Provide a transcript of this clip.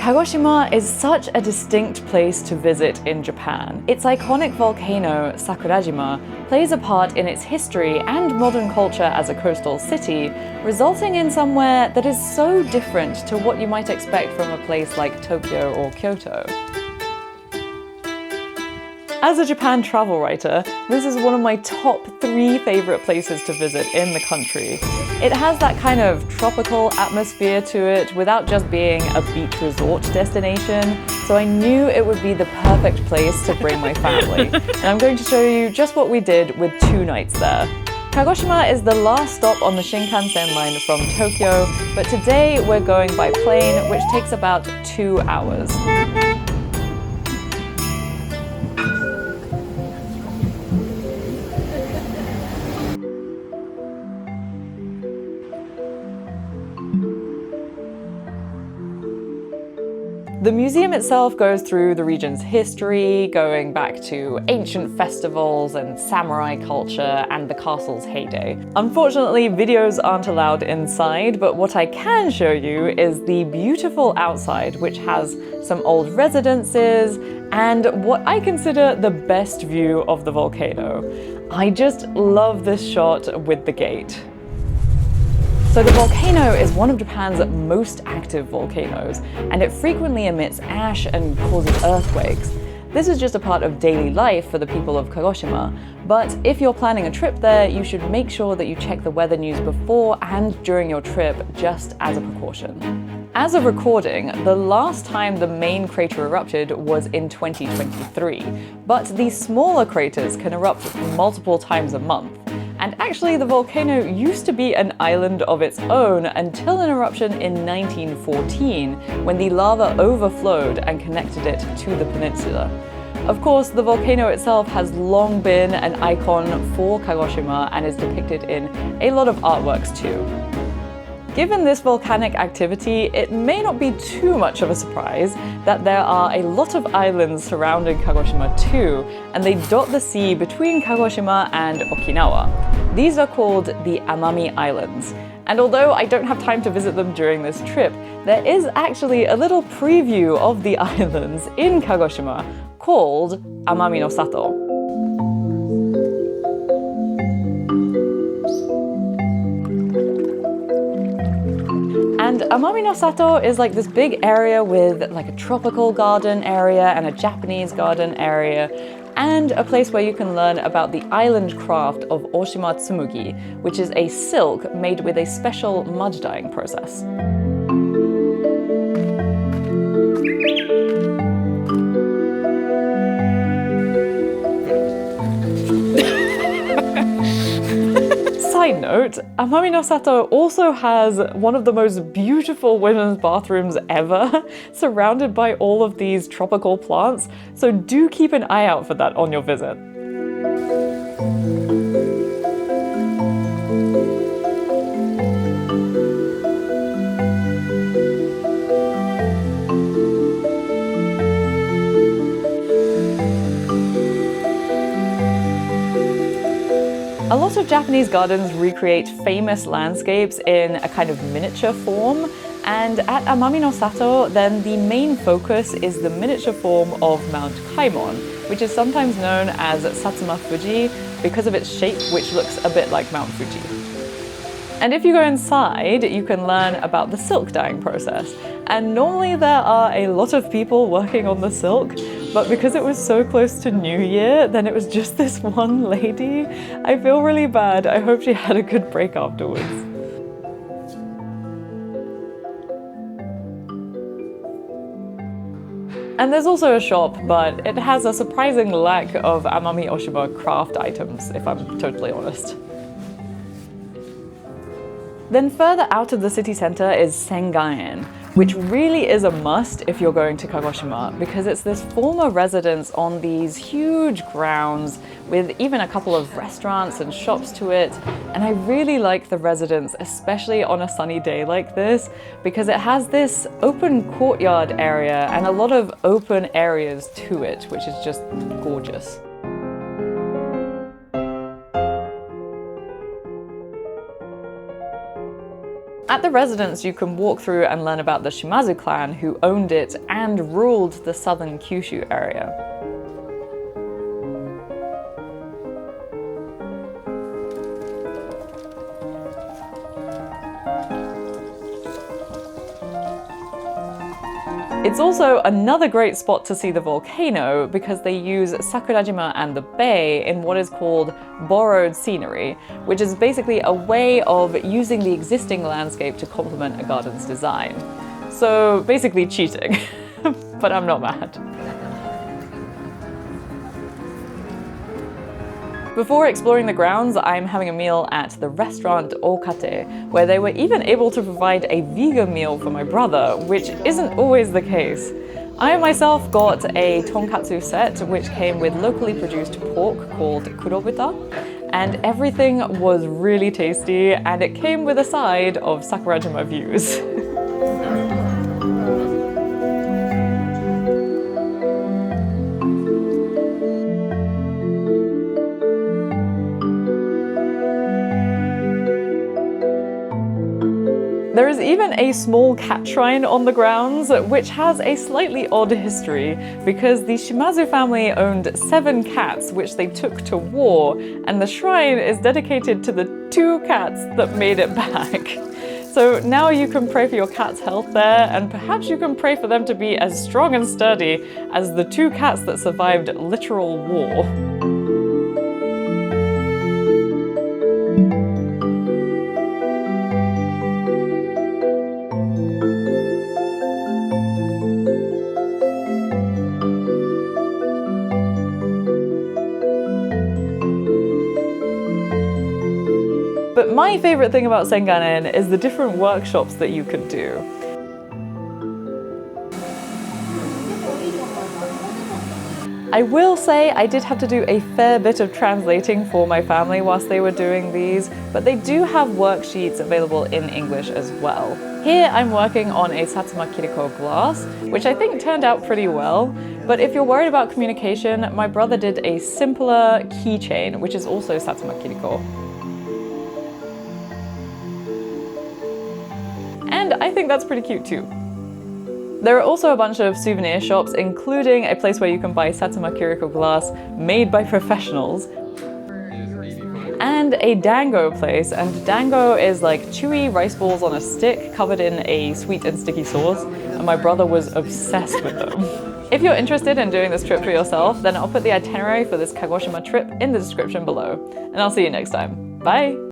Kagoshima is such a distinct place to visit in Japan. Its iconic volcano, Sakurajima, plays a part in its history and modern culture as a coastal city, resulting in somewhere that is so different to what you might expect from a place like Tokyo or Kyoto. As a Japan travel writer, this is one of my top 3 favorite places to visit in the country. It has that kind of tropical atmosphere to it without just being a beach resort destination, so I knew it would be the perfect place to bring my family. And I'm going to show you just what we did with 2 nights there. Kagoshima is the last stop on the Shinkansen line from Tokyo, but today we're going by plane, which takes about 2 hours. The museum itself goes through the region's history, going back to ancient festivals and samurai culture and the castle's heyday. Unfortunately, videos aren't allowed inside, but what I can show you is the beautiful outside, which has some old residences and what I consider the best view of the volcano. I just love this shot with the gate. So the volcano is one of Japan's most active volcanoes, and it frequently emits ash and causes earthquakes. This is just a part of daily life for the people of Kagoshima, but if you're planning a trip there, you should make sure that you check the weather news before and during your trip, just as a precaution. As of recording, the last time the main crater erupted was in 2023, but these smaller craters can erupt multiple times a month. And actually, the volcano used to be an island of its own until an eruption in 1914, when the lava overflowed and connected it to the peninsula. Of course, the volcano itself has long been an icon for Kagoshima and is depicted in a lot of artworks too. Given this volcanic activity, it may not be too much of a surprise that there are a lot of islands surrounding Kagoshima too, and they dot the sea between Kagoshima and Okinawa. These are called the Amami Islands. And although I don't have time to visit them during this trip, there is actually a little preview of the islands in Kagoshima called Amami Nosato. And Amami Nosato is like this big area with like a tropical garden area and a Japanese garden area, and a place where you can learn about the island craft of Oshima Tsumugi, which is a silk made with a special mud dyeing process. Side note, Amami Nosato also has one of the most beautiful women's bathrooms ever, surrounded by all of these tropical plants, so do keep an eye out for that on your visit. A lot of Japanese gardens recreate famous landscapes in a kind of miniature form, and at Amami Nosato, then the main focus is the miniature form of Mount Kaimon, which is sometimes known as Satsuma Fuji because of its shape, which looks a bit like Mount Fuji. And if you go inside, you can learn about the silk dyeing process. And normally there are a lot of people working on the silk, but because it was so close to New Year, then it was just this one lady. I feel really bad. I hope she had a good break afterwards. And there's also a shop, but it has a surprising lack of Amami Oshima craft items, if I'm totally honest. Then further out of the city center is Sangen, which really is a must if you're going to Kagoshima, because it's this former residence on these huge grounds with even a couple of restaurants and shops to it. And I really like the residence, especially on a sunny day like this, because it has this open courtyard area and a lot of open areas to it, which is just gorgeous. At the residence, you can walk through and learn about the Shimazu clan who owned it and ruled the southern Kyushu area. It's also another great spot to see the volcano because they use Sakurajima and the bay in what is called borrowed scenery, which is basically a way of using the existing landscape to complement a garden's design. So basically cheating, but I'm not mad. Before exploring the grounds, I'm having a meal at the restaurant Okate, where they were even able to provide a vegan meal for my brother, which isn't always the case. I myself got a tonkatsu set, which came with locally produced pork called kurobuta, and everything was really tasty, and it came with a side of Sakurajima views. There is even a small cat shrine on the grounds, which has a slightly odd history, because the Shimazu family owned 7 cats which they took to war, and the shrine is dedicated to the 2 cats that made it back. So now you can pray for your cat's health there, and perhaps you can pray for them to be as strong and sturdy as the 2 cats that survived literal war. But my favorite thing about Sangen is the different workshops that you could do. I will say I did have to do a fair bit of translating for my family whilst they were doing these, but they do have worksheets available in English as well. Here I'm working on a Satsuma Kiriko glass, which I think turned out pretty well, but if you're worried about communication, my brother did a simpler keychain, which is also Satsuma Kiriko. And I think that's pretty cute too. There are also a bunch of souvenir shops, including a place where you can buy Satsuma Kiriko glass made by professionals, and a dango place, and dango is like chewy rice balls on a stick covered in a sweet and sticky sauce, and my brother was obsessed with them. If you're interested in doing this trip for yourself, then I'll put the itinerary for this Kagoshima trip in the description below, and I'll see you next time. Bye!